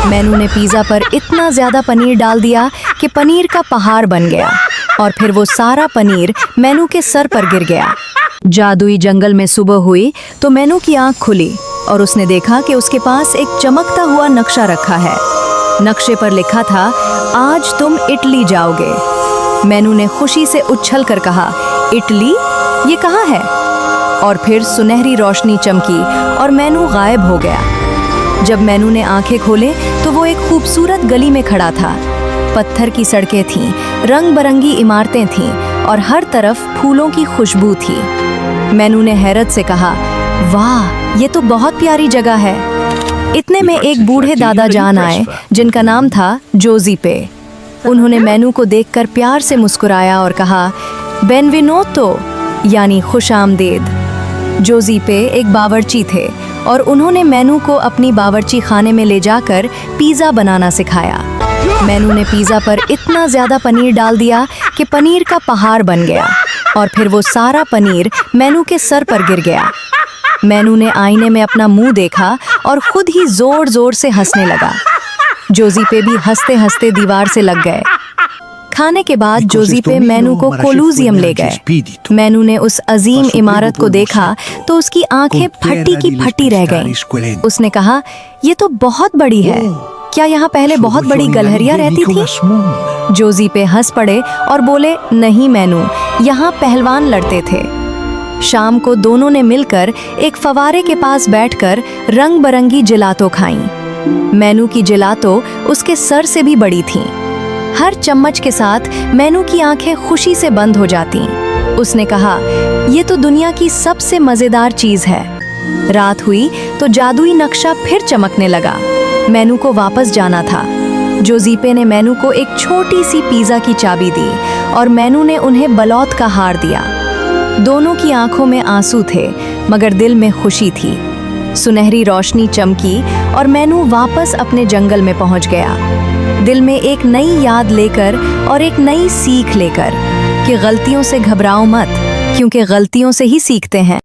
मैनू ने पिज़्ज़ा पर इतना ज़्यादा पनीर डाल दिया कि पनीर का पहाड़ बन गया और फिर वो सारा पनीर मैनू के सर पर गिर गया। जादुई जंगल में सुबह हुई तो मैनू की आंख खुली और उसने देखा कि उसके पास एक चमकता हुआ नक्शा रखा है। नक्शे पर लिखा था, आज तुम इटली जाओगे। मैनू ने खुशी से उछल कर कहा, इटली? ये कहाँ है? और फिर सुनहरी रोशनी चमकी और मैनू गायब हो गया। जब मैनू ने आंखें खोले तो वो एक खूबसूरत गली में खड़ा था। पत्थर की सड़कें थीं, रंग बिरंगी इमारतें थीं और हर तरफ फूलों की खुशबू थी। मैनू ने हैरत से कहा, वाह, ये तो बहुत प्यारी जगह है। इतने में एक बूढ़े दादा जान आए जिनका नाम था जोज़ीपे। उन्होंने मैनू को देखकर प्यार से मुस्कुराया और कहा, बेनवेनुतो, यानी खुश आमदेद। जोज़ीपे एक बावर्ची थे और उन्होंने मैनू को अपनी बावर्ची खाने में ले जाकर पिज़्ज़ा बनाना सिखाया। मैनू ने पिज़्ज़ा पर इतना ज़्यादा पनीर डाल दिया कि पनीर का पहाड़ बन गया और फिर वो सारा पनीर मैनू के सर पर गिर गया। मैनू ने आईने में अपना मुंह देखा और खुद ही जोर जोर से हंसने लगा। जोज़ीपे भी हंसते हंसते दीवार से लग गए। खाने के बाद जोज़ीपे मैनू को कोलोसियम ले गए। मैनू ने उस अजीम इमारत को देखा तो उसकी आंखें फटी की फटी रह गईं। उसने कहा, ये तो बहुत बड़ी है। क्या यहाँ पहले बहुत बड़ी गलहरियाँ रहती थी? जोज़ीपे हंस पड़े और बोले, नहीं मैनू, यहाँ पहलवान लड़ते थे। शाम को दोनों ने मिलकर एक फवारे के पास बैठकर रंग बिरंगी जिलातो खाईं। मैनू की जिलातो उसके सर से भी बड़ी थीं। हर चम्मच के साथ मैनू की आंखें खुशी से बंद हो जातीं। उसने कहा, ये तो दुनिया की सबसे मज़ेदार चीज़ है। रात हुई तो जादुई नक्शा फिर चमकने लगा। मैनू को वापस जाना था। जोज़ीपे ने मैनू को एक छोटी सी पिज़्ज़ा की चाबी दी और मैनू ने उन्हें बलौत का हार दिया। दोनों की आंखों में आंसू थे मगर दिल में खुशी थी। सुनहरी रोशनी चमकी और मैनू वापस अपने जंगल में पहुंच गया, दिल में एक नई याद लेकर और एक नई सीख लेकर कि गलतियों से घबराओ मत, क्योंकि गलतियों से ही सीखते हैं।